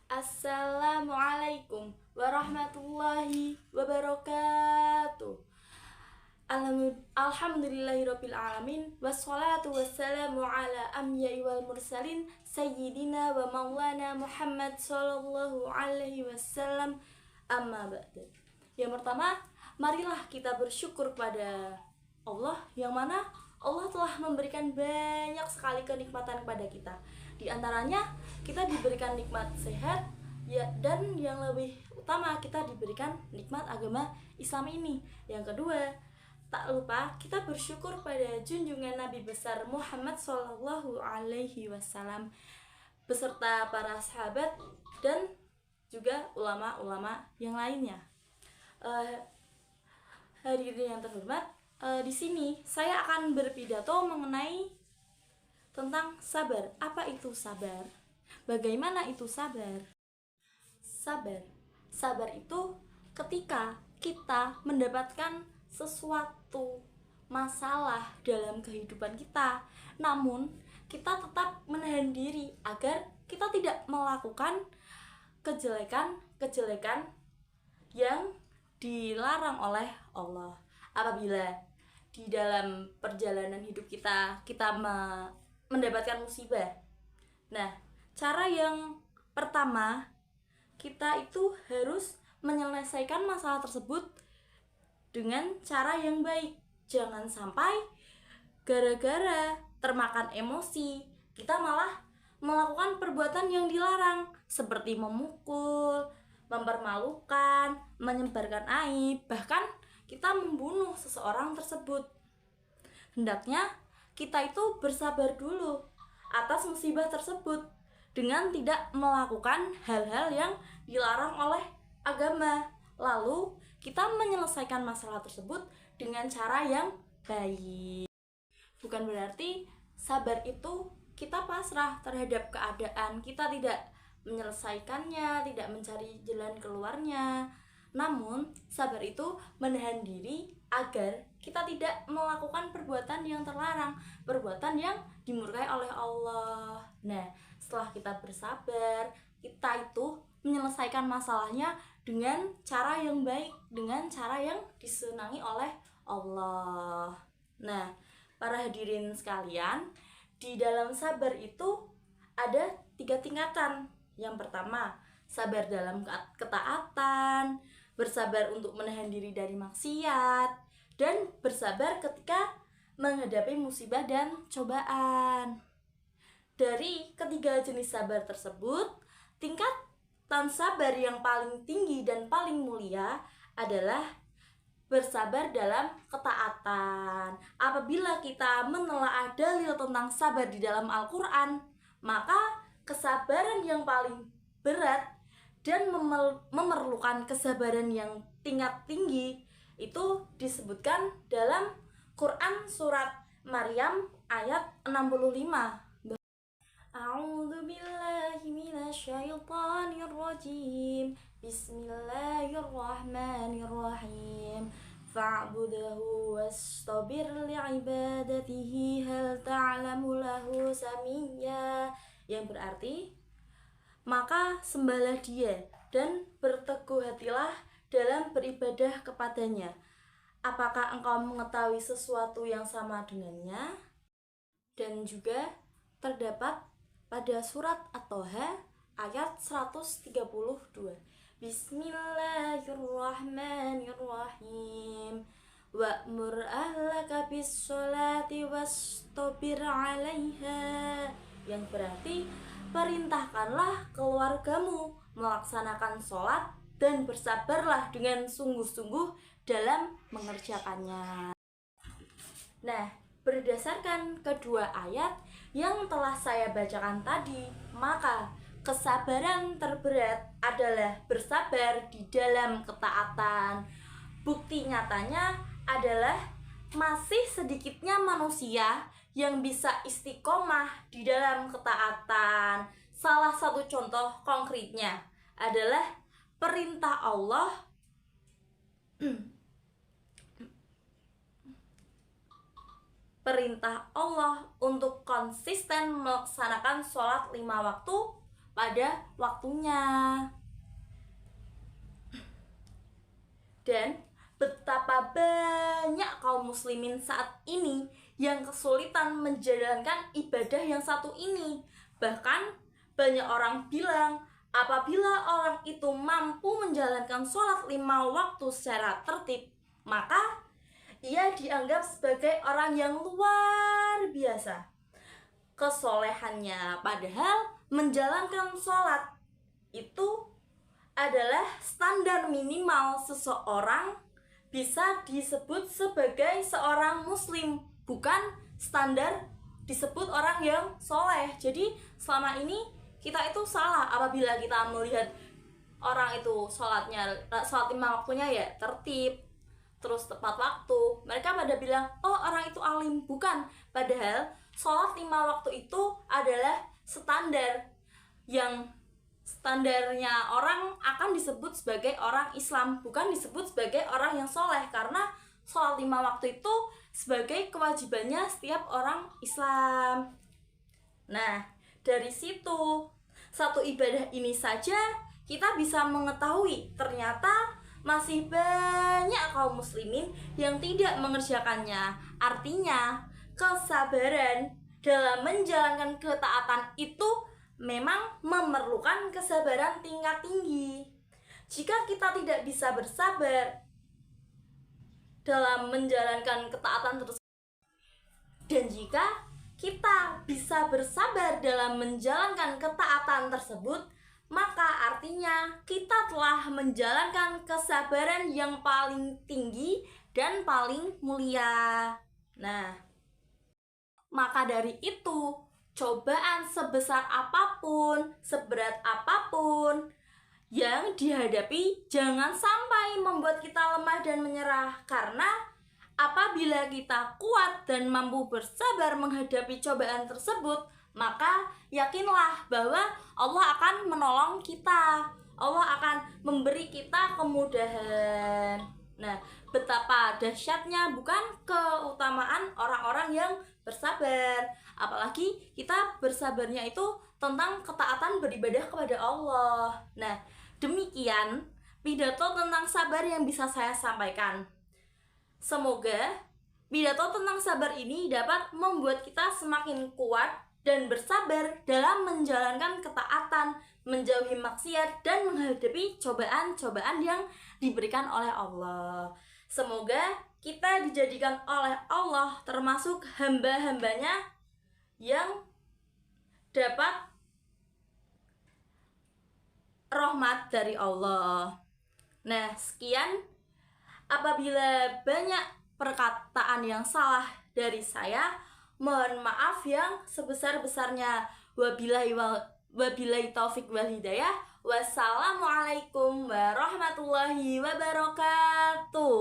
Assalamualaikum warahmatullahi wabarakatuh. Alhamdulillahirabbil alamin wassalatu wassalamu ala anbiya'i wal mursalin sayyidina wa maulana Muhammad sallallahu alaihi wasallam, amma ba'du. Yang pertama, marilah kita bersyukur pada Allah, yang mana Allah telah memberikan banyak sekali kenikmatan kepada kita. Di antaranya kita diberikan nikmat sehat, ya, dan yang lebih utama kita diberikan nikmat agama Islam ini. Yang kedua, tak lupa kita bersyukur pada junjungan Nabi besar Muhammad Sallallahu Alaihi Wasallam beserta para sahabat dan juga ulama-ulama yang lainnya. Hadirin yang terhormat, di sini saya akan berpidato mengenai tentang sabar. Apa itu sabar? Bagaimana itu sabar? Sabar itu ketika kita mendapatkan sesuatu masalah dalam kehidupan kita, namun kita tetap menahan diri agar kita tidak melakukan kejelekan yang dilarang oleh Allah. Apabila di dalam perjalanan hidup kita mendapatkan musibah, nah, cara yang pertama, kita itu harus menyelesaikan masalah tersebut dengan cara yang baik. Jangan sampai gara-gara termakan emosi kita malah melakukan perbuatan yang dilarang, seperti memukul, mempermalukan, menyebarkan aib, bahkan kita membunuh seseorang tersebut. Hendaknya kita itu bersabar dulu atas musibah tersebut dengan tidak melakukan hal-hal yang dilarang oleh agama. Lalu kita menyelesaikan masalah tersebut dengan cara yang baik. Bukan berarti sabar itu kita pasrah terhadap keadaan, kita tidak menyelesaikannya, tidak mencari jalan keluarnya. Namun sabar itu menahan diri agar kita tidak melakukan perbuatan yang terlarang, perbuatan yang dimurkai oleh Allah. Nah, setelah kita bersabar, kita itu menyelesaikan masalahnya dengan cara yang baik, dengan cara yang disenangi oleh Allah. Nah, para hadirin sekalian, di dalam sabar itu ada 3 tingkatan. Yang pertama, sabar dalam ketaatan, bersabar untuk menahan diri dari maksiat, dan bersabar ketika menghadapi musibah dan cobaan. Dari ketiga jenis sabar tersebut, tingkatan sabar yang paling tinggi dan paling mulia adalah bersabar dalam ketaatan. Apabila kita menelaah dalil tentang sabar di dalam Al-Quran, maka kesabaran yang paling berat dan memerlukan kesabaran yang tingkat tinggi itu disebutkan dalam Quran surat Maryam ayat 65. A'udzu billahi minasyaitonir rajim. Bismillahirrahmanirrahim. Fa'budhu wastabir li'ibadatihi hal ta'lamu lahu samiyya. Yang berarti, maka sembahlah dia dan berteguh hatilah dalam beribadah kepadanya. Apakah engkau mengetahui sesuatu yang sama dengannya? Dan juga terdapat pada surat At-Toha ayat 132. Bismillahirrahmanirrahim. Wa'mur ahlaka bis-sholati wastabir 'alaiha. Yang berarti, perintahkanlah keluargamu melaksanakan sholat dan bersabarlah dengan sungguh-sungguh dalam mengerjakannya. Nah, berdasarkan kedua ayat yang telah saya bacakan tadi, maka kesabaran terberat adalah bersabar di dalam ketaatan. Bukti nyatanya adalah masih sedikitnya manusia yang bisa istiqomah di dalam ketaatan. Salah satu contoh konkretnya adalah perintah Allah untuk konsisten melaksanakan sholat 5 waktu pada waktunya. Dan betapa banyak kaum muslimin saat ini yang kesulitan menjalankan ibadah yang satu ini. Bahkan banyak orang bilang apabila orang itu mampu menjalankan sholat 5 waktu secara tertib, maka ia dianggap sebagai orang yang luar biasa kesolehannya. Padahal menjalankan sholat itu adalah standar minimal seseorang bisa disebut sebagai seorang muslim, bukan standar disebut orang yang soleh. Jadi selama ini kita itu salah apabila kita melihat orang itu sholat 5 waktunya ya tertib, terus tepat waktu. Mereka pada bilang, oh orang itu alim. Bukan, padahal sholat 5 waktu itu adalah standar yang standarnya orang akan disebut sebagai orang Islam, bukan disebut sebagai orang yang soleh. Karena sholat 5 waktu itu sebagai kewajibannya setiap orang Islam. Nah, dari situ, satu ibadah ini saja kita bisa mengetahui ternyata masih banyak kaum muslimin yang tidak mengerjakannya. Artinya, kesabaran dalam menjalankan ketaatan itu memang memerlukan kesabaran tingkat tinggi. Jika kita tidak bisa bersabar dalam menjalankan ketaatan tersebut, dan jika kita bisa bersabar dalam menjalankan ketaatan tersebut, maka artinya kita telah menjalankan kesabaran yang paling tinggi dan paling mulia. Nah, maka dari itu, cobaan sebesar apapun, seberat apapun yang dihadapi jangan sampai membuat kita lemah dan menyerah. Karena apabila kita kuat dan mampu bersabar menghadapi cobaan tersebut, maka yakinlah bahwa Allah akan menolong kita. Allah akan memberi kita kemudahan. Nah, betapa dahsyatnya bukan keutamaan orang-orang yang bersabar. Apalagi kita bersabarnya itu tentang ketaatan beribadah kepada Allah. Nah, demikian pidato tentang sabar yang bisa saya sampaikan. Semoga pidato tentang sabar ini dapat membuat kita semakin kuat dan bersabar dalam menjalankan ketaatan, menjauhi maksiat, dan menghadapi cobaan-cobaan yang diberikan oleh Allah. Semoga kita dijadikan oleh Allah termasuk hamba-hambanya yang dapat rahmat dari Allah. Nah, sekian. Apabila banyak perkataan yang salah dari saya, mohon maaf yang sebesar-besarnya. Wabillahi taufik wal hidayah. Wassalamualaikum warahmatullahi wabarakatuh.